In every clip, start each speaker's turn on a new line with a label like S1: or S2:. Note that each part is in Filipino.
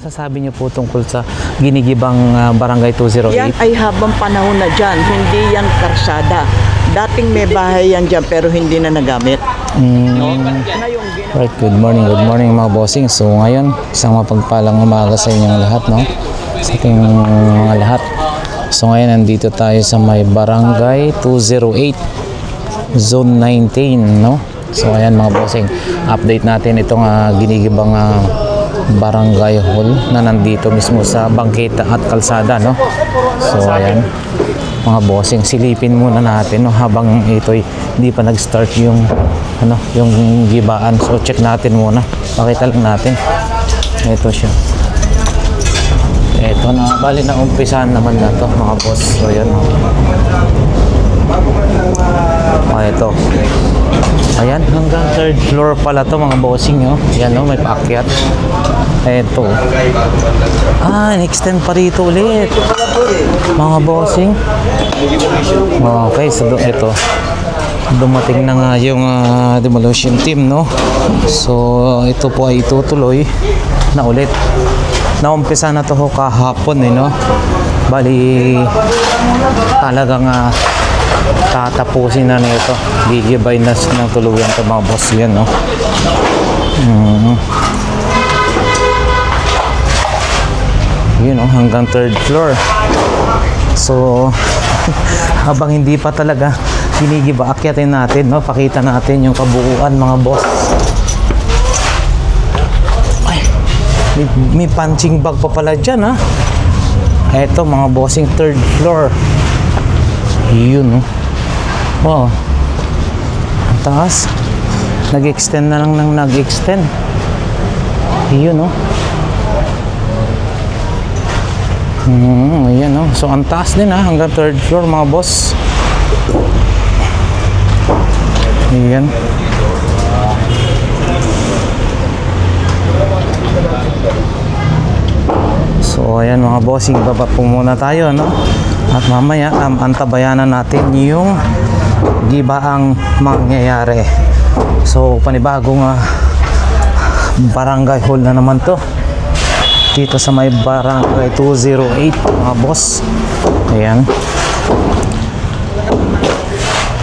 S1: masasabi niyo po tungkol sa ginigibang Barangay 208?
S2: Yan ay habang panahon na dyan, hindi yan karsada. Dating may bahay yan dyan pero hindi na nagamit.
S1: Right, good morning mga bossing. So ngayon, isang mapagpalang umaga sa inyong lahat, no? Sa ating mga lahat. So ngayon, nandito tayo sa may Barangay 208, Zone 19, no? So ayan mga bossing, update natin itong ginigibang Barangay Hall na nandito mismo sa bangketa at kalsada, no? So ayan mga bossing, silipin muna natin, no, habang ito'y hindi pa nag-start yung yung gibaan. So check natin muna, pakita lang natin. Ito siya, ito na, bali na umpisahan naman na to mga boss. So ayan, ito, ayan, hanggang 3rd floor pala to mga bossing, oh. Yan, no, may paakyat. Ito, in-extend pa rito ulit mga bossing. Okay, so ito, dumating na nga yung demolition team, no? So ito po ay itutuloy na ulit. Naumpisa na to kahapon, no? Bali talagang tatapusin na nito, gigibay na ng tuluyan to mga boss. Yan, no? Yun, no? Hanggang 3rd floor. So habang hindi pa talaga ginigiba, akyatin natin, no? Pakita natin yung kabuuan mga boss. Ay, may punching bag pa pala dyan, ha? Eto mga bossing, 3rd floor. Yun, no? Wow, ang taas. Nag-extend na lang ng nag-extend. Yun, no? Ayan, no? So ang taas din, hanggang 3rd floor mga boss. Ayan. So ayan mga bossing, baba po muna tayo, no? At mamaya antabayanan natin yung gibaang mangyayari. So panibagong barangay hall na naman to dito sa may Barangay 208 mga boss. Ayan.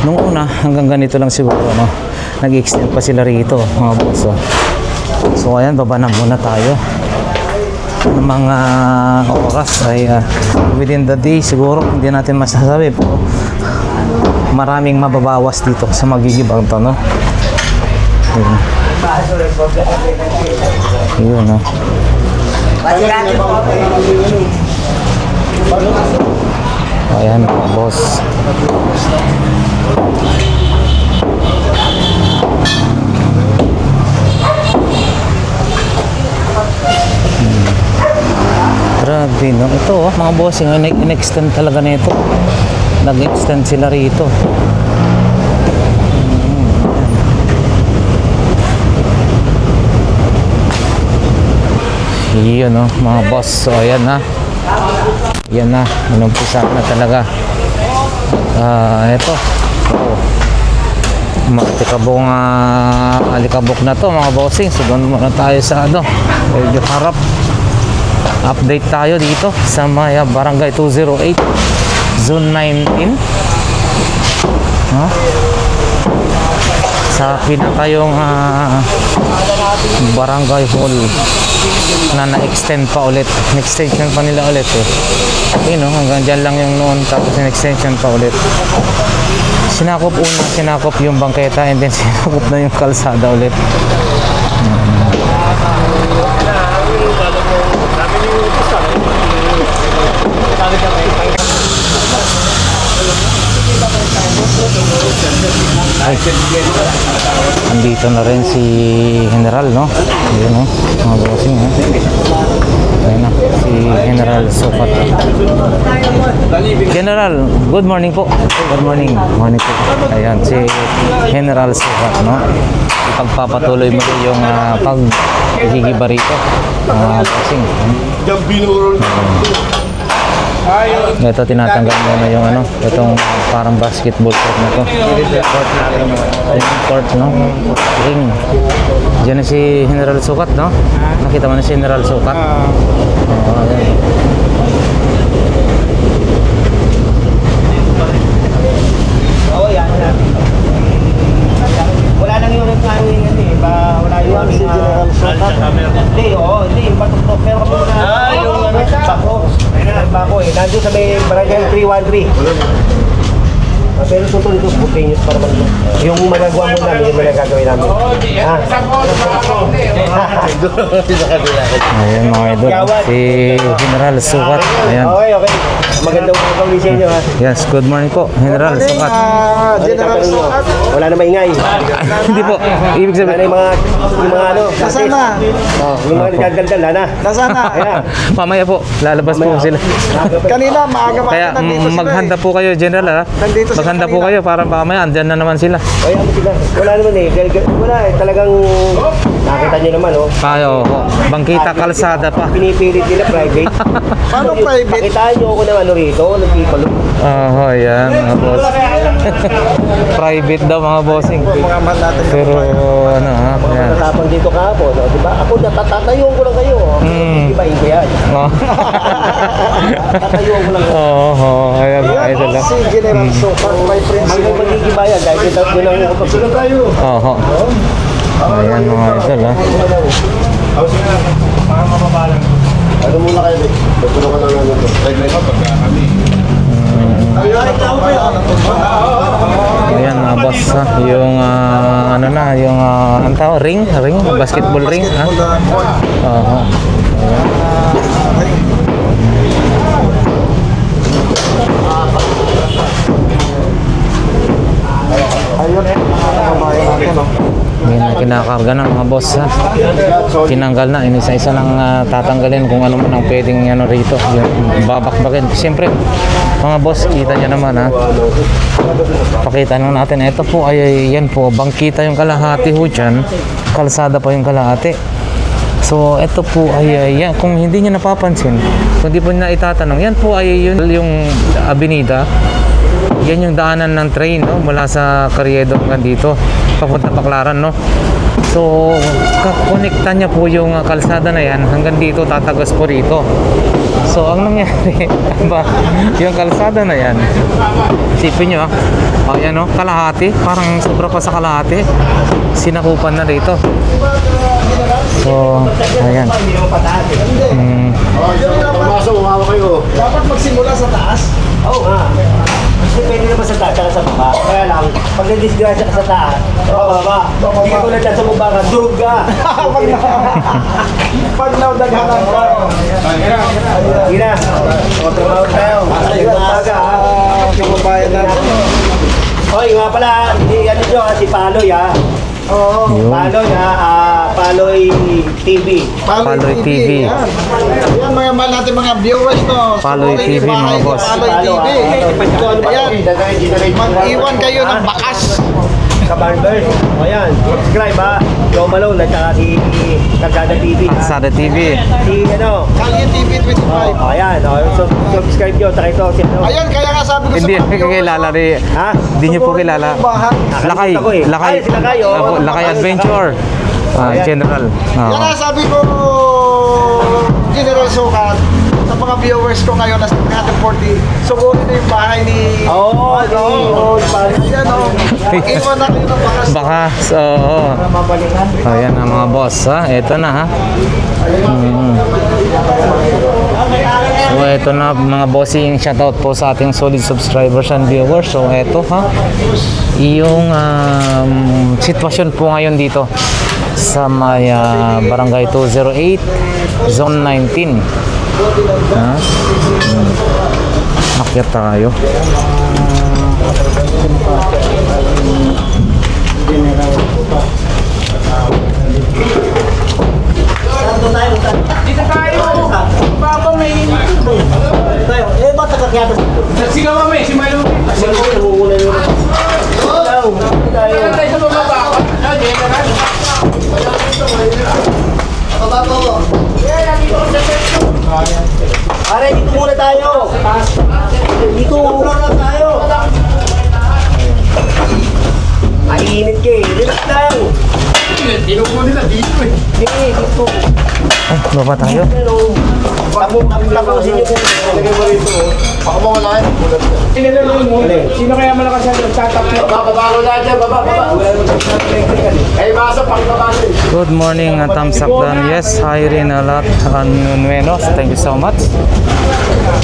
S1: Nung una hanggang ganito lang siguro, no? Nag-extend pa sila rito mga boss, oh. So ayan, baba na muna tayo. Ng mga oras ay within the day siguro, hindi natin masasabi, pero maraming mababawas dito sa magigibang to, no? Ayan. Yun, no? Ayan boss. Grabe, no? Ito, mga bossing, in-extend talaga nito. Nag-extend sila rito. Yun, no, mga boss. So ayan na. Yan na, inumpisa na talaga. Ito. Matikabong alikabok na to mga bossing. So doon muna tayo sa medyo harap. Update tayo dito sa may Barangay 208, Zone 19. Sa pinaka yung barangay hall na na-extend pa ulit. Extension pa nila ulit, eh. Okay, no? Hanggang dyan lang yung noon, tapos in-extension pa ulit. Sinakop yung bangketa, and then sinakop na yung kalsada ulit. Ay, andito na rin si General, no? Ayun, no? Mga bossing, no? Ayun na, si General Sukat. General, good morning po. Good morning. Morning po. Ayan, si General Sukat, no? Ipagpapatuloy mo yung pag-gigiba rito. Mga bossing. Ito tinatanggal muna yung ano, itong parang basketball court na to. Yung court, no? Ring. Diyan na si General Sukat, no? Nakita mo na si General Sukat? Oo, ayan.
S3: Oo, yan. Wala nang yung reklamo yung ano eh. Wala yung aming Hindi, oo. Hindi, yung patok. Pero kami na yung bako. Bako eh. Nandun sa may barangay 313. Pero tutuloy ito, spontaneous para naman. Yung magagawa mo namin, yung magagawin namin. Ha?
S1: Ayan mga idol, si General Sukat. Ayan.
S3: Okay. Magandang mga kawin sa inyo ha.
S1: Yes, good morning po, General Sukat.
S3: General Sukat. Wala na maingay.
S1: Hindi po, ibig
S3: Wala na
S1: sabihin.
S3: yung mga ano.
S2: Nasaan na?
S3: Yung mga nagdaldal na.
S2: Nasaan na?
S3: Ayan.
S1: Mamaya po, lalabas po sila.
S2: Kanina, maaga
S1: Kaya maghanda po kayo, General, ha?
S2: Nandito sila
S1: Maghanda po
S2: kanina.
S1: kayo para mamaya andyan na naman sila.
S3: Ay, ano sila? Wala naman eh. Wala eh. Talagang nakita nyo naman oh.
S1: Kayo, bangkita kalsada pa.
S3: Pinipilit nila private.
S2: Paano private?
S3: Pakitaan nyo ako ng ano rito, ng people.
S1: Oo, yan mga boss. Private daw mga bossing.
S2: Mga man natin.
S1: Pero ano ha, yan.
S3: Natapang dito kahapon, no? Diba? Ako natatayuan ko lang kayo. Ibahin ko yan.
S1: Oh.
S3: Tatayuan ko lang kayo.
S1: Oo, ayan mga idol ha.
S2: Si General Sukat, my friend.
S3: Hanggang magigibayan dahil yun ang upagsulat tayo.
S1: Oo. Ayan mga idol ha.
S3: Ano muna kayo, Vic? Tutulungan lang namin ito.
S1: Ayan mga boss ha. Yung ano na, yung ang tawag, ring, basketball ring ha. Oo.
S2: Ayun, kabayan natin.
S1: Hindi na kinakarga ng mga boss ha. Tinanggal na, inisa-isa lang tatanggalin kung ano man ang pwedeng ano rito. Yung babakbakin. Siyempre, mga boss, kita nyo naman ha. Pakita nyo natin. Ito po ay yan po, bangkita yung kalahati ho dyan. Kalsada pa yung kalahati. So, ito po ay yan. Kung hindi nyo napapansin, kung hindi po nyo na itatanong, yan po ay yung avenida. Yan yung daanan ng train, no? Mula sa Carriedo hanggang dito, papunta Baclaran, no? So, kakonekta niya po yung kalsada na yan hanggang dito, tatagos po rito. So, ang nangyari, ba, yung kalsada na yan, isipin nyo, yan, no? Kalahati, parang sobra pa sa kalahati, sinakupan na rito. So, ayan.
S3: Pumasok, umawa kayo.
S2: Dapat magsimula sa taas.
S3: Oo nga. Depende naman sa taas at sa baba. Kaya lang, pag na-disgrasya ka sa taas, sa baba. Hindi ka tulad dyan sa baba ka, durog ka.
S2: Pag naudaghanan ka.
S3: Sige na. Tumawag tayo.
S2: Ayun, taga, kababayan natin.
S3: Hoy, nga pala, ano nyo, si Paloy ha.
S2: Oo.
S1: Yun.
S3: Paloy ha, Paloy TV.
S1: Paloy TV.
S2: Yan. Yan mga mahal natin mga viewers, no?
S1: Paloy
S2: Subukin
S1: TV,
S2: yung bahay
S1: mga
S2: ni
S1: boss.
S2: Paloy TV. Ayan. Mag-iwan kayo ng bakas.
S3: Ka-Barbers. O yan, subscribe ha. Joe Malone at saka si Kalsada TV ha.
S1: Kalsada TV.
S3: Si ano,
S2: Kalye TV 25.
S3: ayan, subscribe nyo. Saka ito, si ano.
S2: Ayan, kaya nga sabi ko
S1: Hindi
S2: sa mga viewers,
S1: kilala rin.
S3: Ha?
S1: Hindi niyo po kilala.
S2: yung bahay.
S1: Lakay,
S3: Nakalimutan ko eh.
S1: Lakay.
S3: Ay, si Lakay, oh.
S1: Apo, Lakay Adventure. General.
S2: Yan nga sabi ko, General Sukat, sa mga viewers ko ngayon na 140, subukin na yung bahay ni...
S3: Oo,
S2: Ayan, o. Mag-iwan na kayo ng bakas.
S1: Baka, oo.
S3: mabalingan.
S1: Ayan ang mga boss ha. Ito na ha. So ito na mga bossing, shoutout po sa ating solid subscribers and viewers. So ito ha. Yung sitwasyon po ngayon dito sa may Barangay 208 Zone 19 ha? Akyat tayo.
S3: Dito tayo! Papa may tayo. Eh, ba't nakakyata sa ito?
S4: Sigaw kami, si Milo.
S3: Kasi ko nangungunan yun. Tayo.
S4: Tayo sa baba.
S3: Pare, dito muna tayo. Dito muna tayo. Mainit ka eh. Relax lang. Dito mo nila dito eh. Dito.
S1: Ay, baba tayo.
S3: Tapusin niyo po. Lagay mo rito. Baka mawala yan.
S2: Sino kaya malakas yan? Tatapos.
S3: Babago na dyan. Baba. Ay, basa pang babasa.
S1: Good morning, thumbs up dan. Yes, hi rin a lot. Nuenos, thank you so much.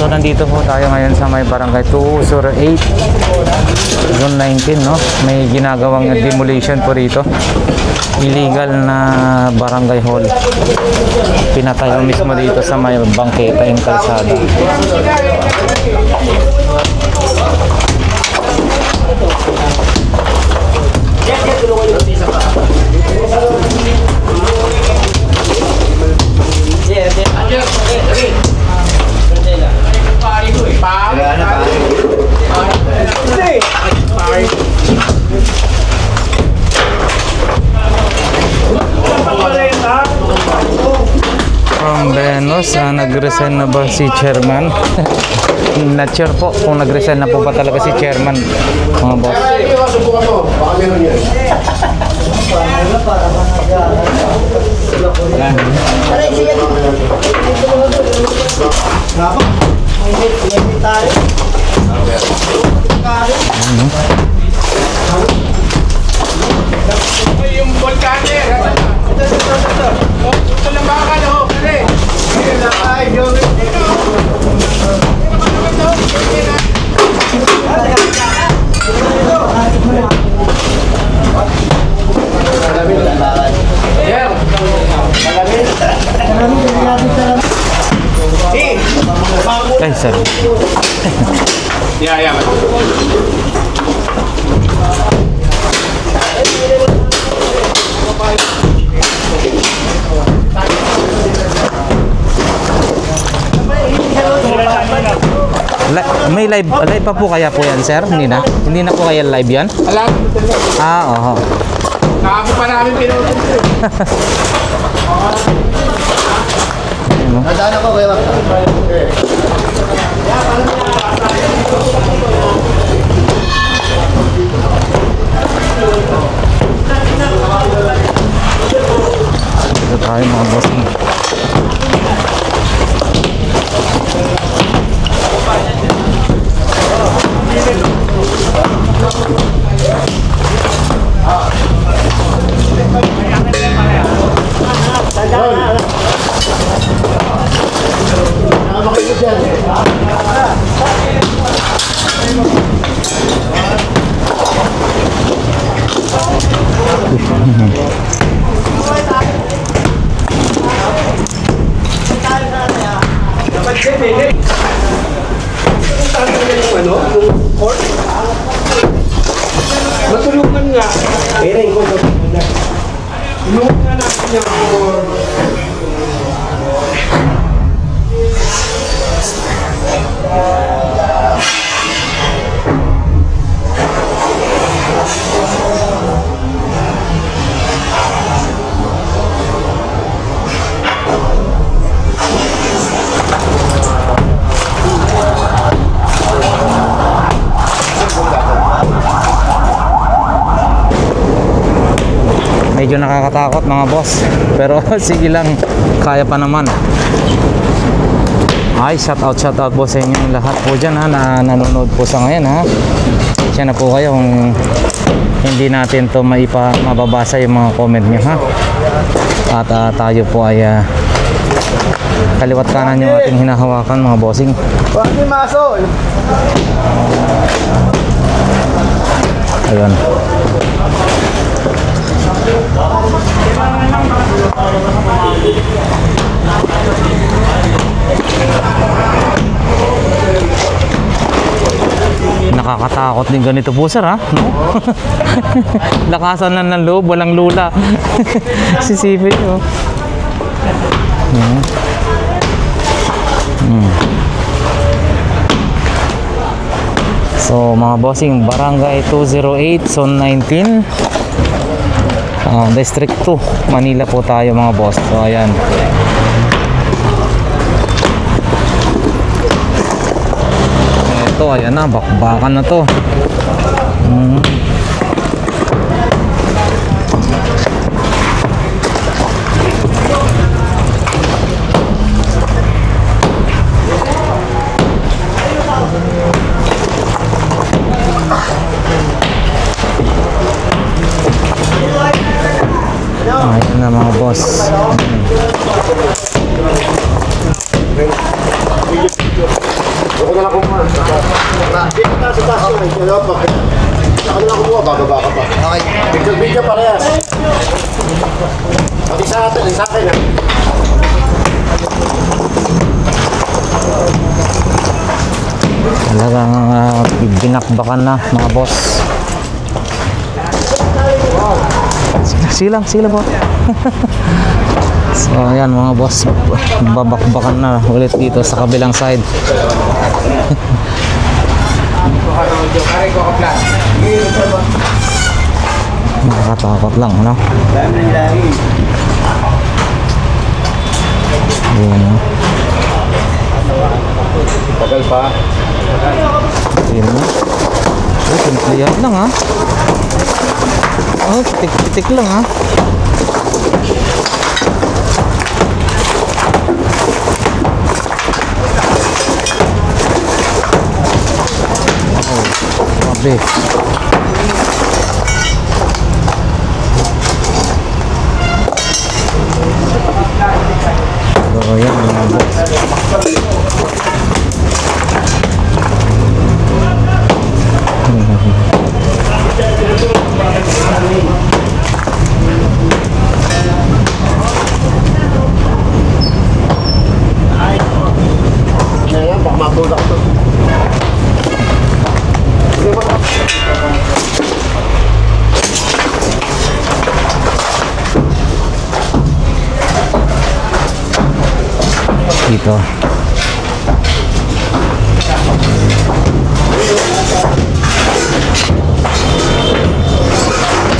S1: So, nandito po tayo ngayon sa may barangay 208, Zone 19, no? May ginagawang demolition po rito. Illegal na barangay hall. Pinatayo mismo dito sa may bangketa yung kalsada. From Venus, nag-resign na ba si chairman? Not sure po kung nag-resign na po ba talaga si chairman, mga boss.
S3: Subukan mo. Baka meron yan.
S2: Yung volcano. Ito lang baka na ho. Ay,
S1: Ay, sorry.
S2: yeah.
S1: May live pa po kaya po yan, sir? Hindi na? Hindi na po kaya live yan?
S2: Alam,
S1: Oo.
S2: Kahapon pa namin pinutol.
S3: Nadaan ako kayo.
S1: Ito tayo mga boss.
S2: Matulungan nga.
S3: Pera ko.
S2: Tulungan nga natin yung
S1: medyo nakakatakot mga boss, pero sige lang, kaya pa naman. Ay, shout out po sa inyo lahat po dyan ha, na nanonood po sa ngayon ha. Siya na po kayo kung hindi natin to mababasa yung mga comment nyo ha. At tayo po ay kaliwat kanan yung ating hinahawakan mga bossing.
S2: Pwede maso.
S1: Ayun. Nakakatakot din ganito po sir ha, no? Lakasan lang ng loob, walang lula. Sisipin nyo. So mga bossing, Barangay 208, Zone 19, District 2, Manila po tayo mga boss. So ayan. to, ayan na, bakbakan na to. Ayan na mga boss.
S4: Ako na lang kumuha. Dito na sa taas yun. Ako na lang kumuha. Bababa ka pa. Okay. Video parehas. Pati sa atin. Sa akin ha.
S1: Talagang binakbakan na mga boss. Silang po. So ayan mga boss, babakbakan na ulit dito sa kabilang side. Nakakatakot lang, no? Ayan, no?
S4: Tagal pa.
S1: Ayan, no? Oh, simple yan lang, ha? Oh, pitik-pitik lang, ha? Grabe. So, yan mga boss.
S4: Ngayon, baka matulak to.
S1: Dito.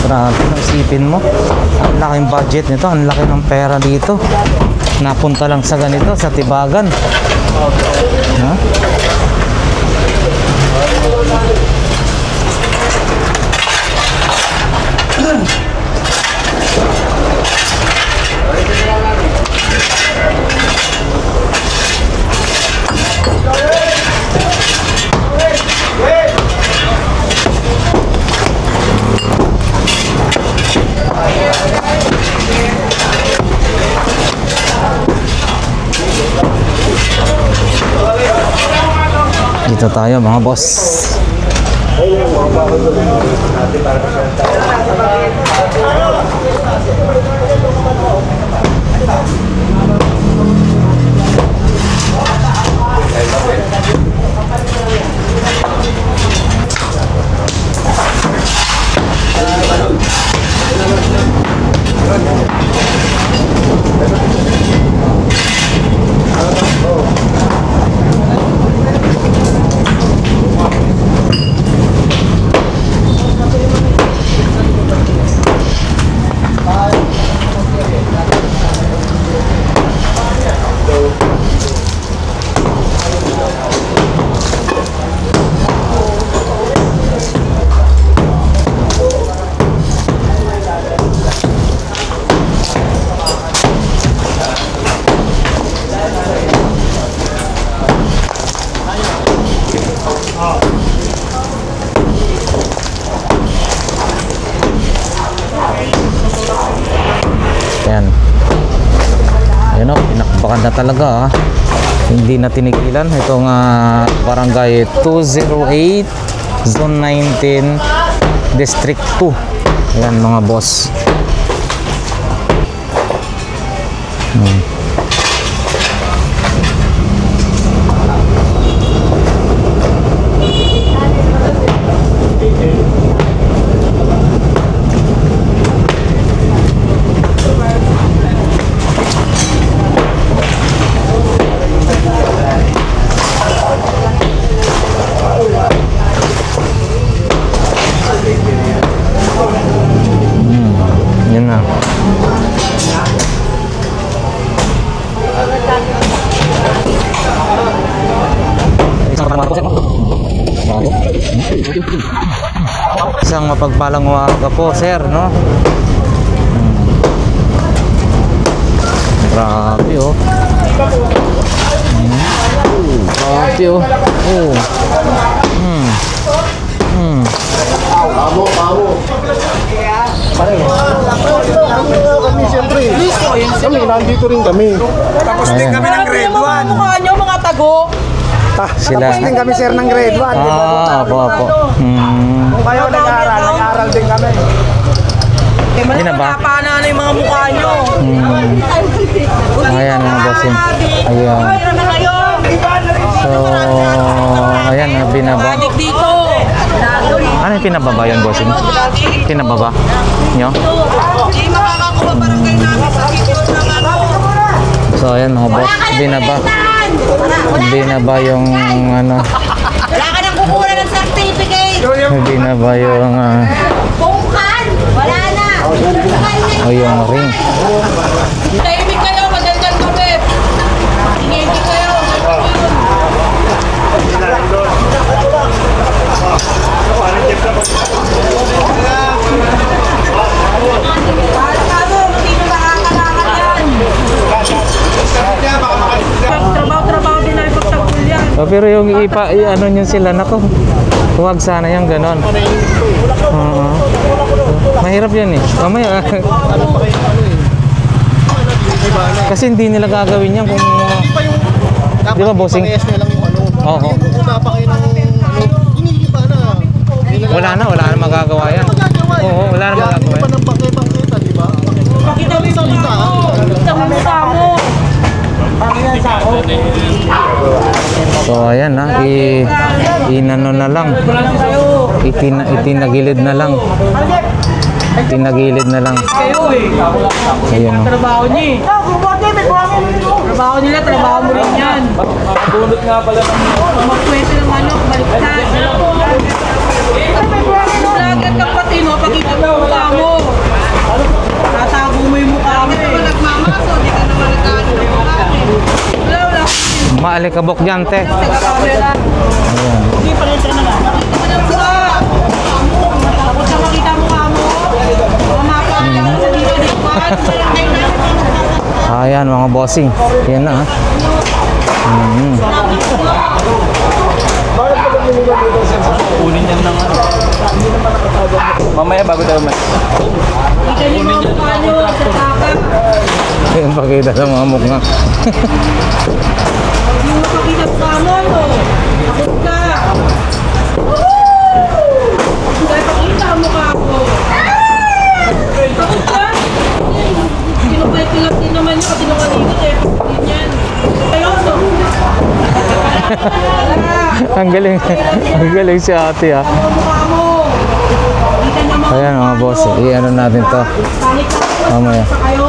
S1: Grabe, isipin mo. Ang laking budget nito, ang laki ng pera dito. Napunta lang sa ganito, sa Tibagan. Ha? Dito tayo mga boss. Ayan. Ayan o, pinakbakan na talaga, ha. Hindi na tinigilan. Itong barangay 208 Zone 19 District 2. Ayan mga boss. Isang mapagpalang umaga po, sir, no? Grabe, oh. Grabe, oh. Oh.
S4: Kami siyempre. Kami, nandito rin kami.
S2: Tapos din kami ng grade 1.
S5: Mukha nyo, mga tago.
S1: Sila.
S2: Tapos din kami sir ng grade 1.
S1: Opo.
S2: Kung kayo nag-aaral din kami.
S1: Hindi na ba?
S5: Napana na yung mga mukha nyo.
S1: Ayan, mga bossing. Ayan. So, ayan, binaba.
S5: Magic dito.
S1: Ano yung pinababa yun, bossing? Pinababa? Nyo?
S5: Hindi makakakuha barangay namin sa sitio ng ano.
S1: So, ayan, mga boss. Binaba. Binaba yung, ano,
S5: Wala ka nang kukuha ng certificate.
S1: binaba yung,
S5: Bungkan. Wala na.
S1: o yung ring.
S5: Tahimik kayo, madaldal kami. Ingiti kayo. Sino nakakalakan yan? Trabaho din na ipagtanggol yan.
S1: So, pero yung ano nyo sila, nako. Huwag sana yung ganon. Oo. Mahirap yun eh. Mamaya. Kasi hindi nila gagawin yan kung... Di ba, bossing? Oo. Wala na magagawa yan. Oo, wala na magagawa yan.
S5: Pakita mo yung mukha mo. Pakita mo yung mukha mo.
S1: So ayan na, inano na lang. Itinagilid na lang. Tinagilid na lang.
S5: Kayo eh.
S1: Ayun o.
S5: Trabaho niyo eh. Trabaho nila, trabaho mo rin yan.
S3: Bunot nga pala ng
S5: Magkwento ng ano, baliktad. Lagat kang patino, pakita mo yung mukha mo. Tatago mo yung mukha mo eh. Hindi ka nagmamaso, hindi ka naman nagkano ng mukha eh. Wala.
S1: Maalikabok dyan, te.
S5: Taga-camera.
S1: Ayan.
S5: Hindi pa rin na lang. Makita mo ng mukha. Takot na makita mukha mo. Mamapa ka lang sa dito-dikuan.
S1: Ayan mga bossing. Yan na.
S3: kunin yan ng ano. Mamaya bago tayo mas.
S5: Kita niyo mga mukha nyo sa taka.
S1: Ayan, pakita sa mga mukha.
S5: Hindi mo pakita mukha mo. Takot ka. Dahil pakita ang mukha ko. Takot ka. Sinupay-tulap din naman yun. Sinungalingot eh. Ganyan. Ayaw no.
S1: Ang galing si ate ah.
S5: Ang mukha mo. Kita niyo mga
S1: Ayan mga boss, i-ano natin to.
S5: Pangit ka
S1: Mamaya.
S5: sa kayo.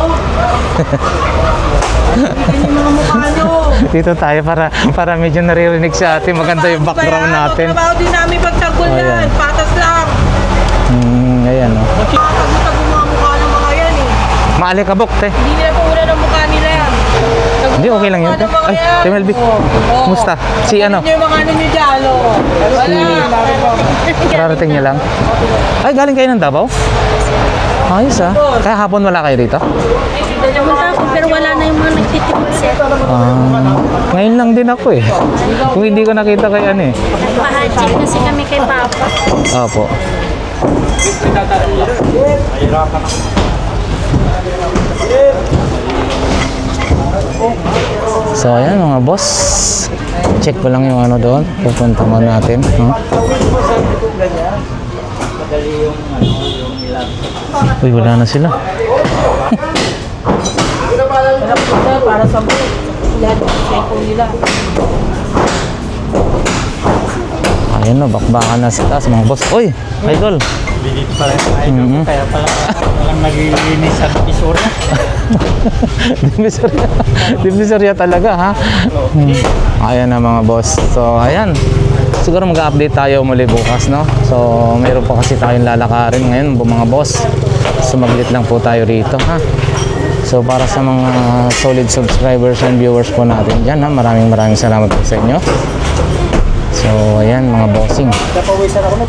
S5: Kita niyo mga mukha nyo.
S1: Dito tayo para medyo naririnig si ate. Maganda yung background natin.
S5: Trabaho din namin pagtanggol
S1: Oh,
S5: yan.
S1: yan.
S5: Patas lang.
S1: Ayan o.
S5: Tagutag mga mukha ng mga yan eh.
S1: Maalikabok, te.
S5: Hindi nila pa una ng mukha nila yan.
S1: Hindi, okay lang yun, te. Ay, Temelby. Kumusta? Si ano?
S5: Yung mga ano nyo dyan, oh. Wala.
S1: Kararating niya lang. Ay, galing kayo ng Davao? Ayos ah. Kaya hapon wala kayo dito?
S6: Pero wala na yung mga nagtitimol sir.
S1: Ngayon lang din ako eh. Kung hindi ko nakita kay ano eh.
S6: Nagpahajin kasi kami kay Papa.
S1: Opo. So ayan mga boss. Check ko lang yung ano doon. Pupunta mo natin. Uy, wala na sila.
S5: Para sa mga. Lahat ng cellphone nila.
S1: Ayun na, bakbakan na sa taas mga boss. Uy, idol.
S3: Bilit pa rin idol. Kaya pala walang naglilinis sa Divisoria.
S1: Divisoria talaga ha. Ayan na mga boss. So ayan. Siguro mag-update tayo muli bukas, no? So mayroon pa kasi tayong lalakarin ngayon mga boss. Sumaglit lang po tayo rito ha. So para sa mga solid subscribers and viewers po natin dyan ha, maraming salamat po sa inyo. So ayan mga bossing,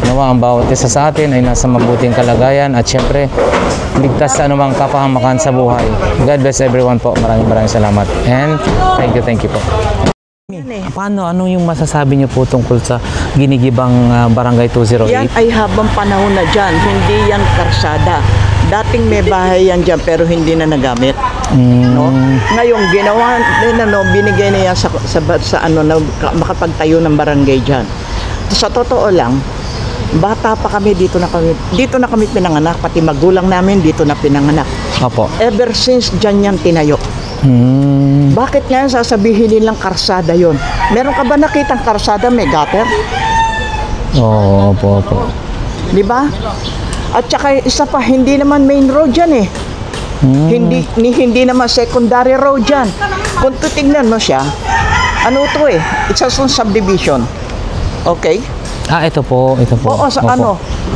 S1: nawa ang bawat isa sa atin ay nasa mabuting kalagayan at syempre ligtas sa anumang kapahamakan sa buhay. God bless everyone po. Maraming salamat and thank you po. Ano yung masasabi niyo po tungkol sa ginigibang Barangay 208?
S7: Yan ay habang panahon na dyan, hindi yan karsada. Dating may bahay yan dyan pero hindi na nagamit. No? Ngayon, ginawa, binigay na yan sa ano, na makapagtayo ng barangay dyan. Sa totoo lang, bata pa kami, dito na kami pinanganak, pati magulang namin dito na pinanganak.
S1: Opo.
S7: Ever since dyan yan tinayo. Bakit ngayon sasabihin nilang karsada yon? Meron ka ba nakitang karsada may gutter?
S1: Oo, opo.
S7: Di ba? At saka isa pa, hindi naman main road yan eh. Hindi naman secondary road yan. Kung titignan mo siya, ano to eh? It's a subdivision. Okay?
S1: Ito po.
S7: Oo,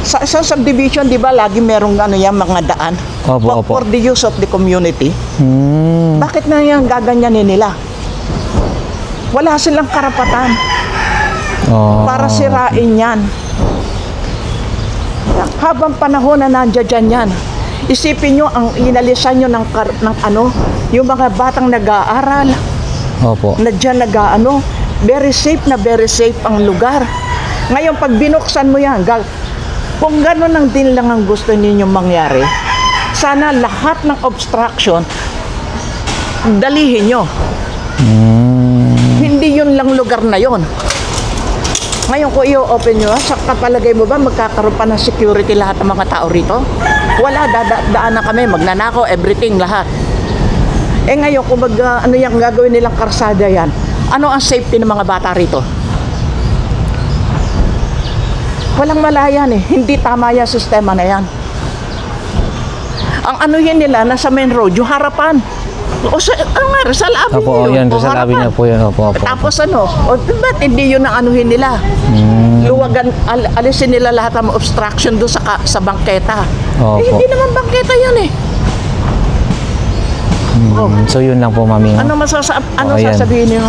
S7: sa isang subdivision, di ba, lagi merong mga daan?
S1: Opo.
S7: For the use of the community. Bakit na yan gaganyanin nila? Wala silang karapatan para sirain yan. Habang panahon na nandiyan yan, isipin nyo, ang inalisan nyo ng yung mga batang nag-aaral, na dyan very safe ang lugar. Ngayon, pag binuksan mo yan, kung gano'n ang din lang ang gusto ninyong mangyari, sana lahat ng obstruction, dalihin nyo. Hindi yun lang lugar na yon. Ngayon, kung i-open nyo, sa kapalagay mo ba, magkakaroon pa ng security lahat ng mga tao rito? Wala, daan na kami, magnanakaw, everything, lahat. Ngayon, kung yung gagawin nilang karsada yan, ano ang safety ng mga bata rito? Walang malayan eh. Hindi tama yung sistema na yan. Ang anuhin nila, nasa main road, yung harapan. Rizal Avenue.
S1: Opo, yan, Rizal Avenue po yun. Opo.
S7: Tapos ba't hindi yun ang anuhin nila? Luwagan, alisin nila lahat ng obstruction doon sa bangketa. Hindi naman bangketa yan eh.
S1: So yun lang po, Mami.
S7: Ano sasabihin niyo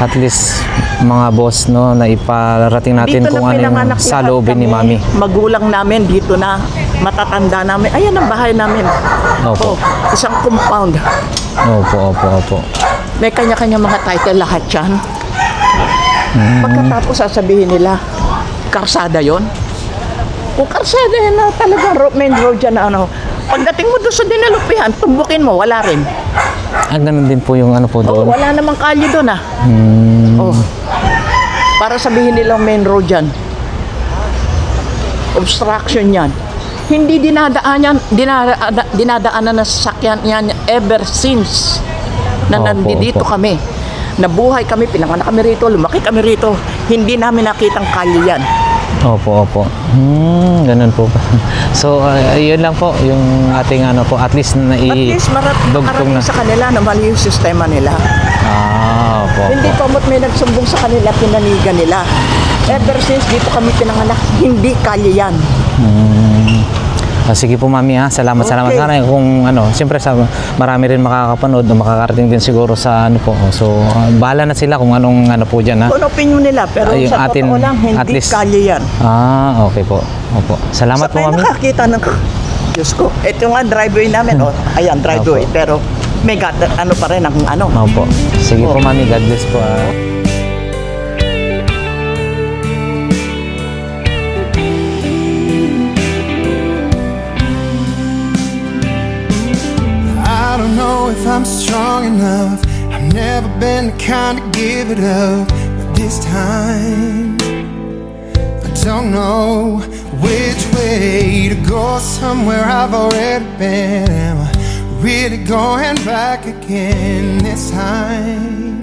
S1: At least mga boss na iparating natin
S7: dito
S1: kung ano yung saloobin ni Mami.
S7: Magulang namin dito na, matatanda namin. Ayan ang bahay namin.
S1: Opo.
S7: Isang compound.
S1: Opo.
S7: May kanya-kanya mga title lahat yan. Pagkatapos sasabihin nila, karsada yon. Kung karsada yan na talagang main road yan na pagdating mo doon sa dinalupihan, tumbukin mo, wala rin.
S1: Ganun din po yung po doon.
S7: Wala namang kalye doon para sabihin nilang main road yan. Obstruction yan. Hindi dinadaanan ng sasakyan yan ever since na nandito kami. Nabuhay kami, pinanganak kami rito, lumaki kami rito. Hindi namin nakitang kalye yan.
S1: Opo. Ganun po. So, yun lang po yung ating at least
S7: makarating sa kanila na mali yung sistema nila.
S1: Opo.
S7: Hindi pa may nagsumbong sa kanila, pinanigan nila. Ever since dito kami pinanganak, hindi kalye yan.
S1: Sige po, Mami, salamat sana kung siyempre marami rin makakapanood o makakarating din siguro sa so bahala na sila kung anong po diyan
S7: kung opinion nila, pero sa totoo lang hindi kalye yan.
S1: Okay po. Opo. Salamat po, Mami.
S7: Nakakita ng Diyos ko, ito nga driveway namin ayan, driveway, pero may pa rin ang
S1: Opo. Sige po, Mami, God bless po.
S8: If I'm strong enough, I've never been the kind to give it up, but this time I don't know which way to go. Somewhere I've already been. Am I really going back again this time?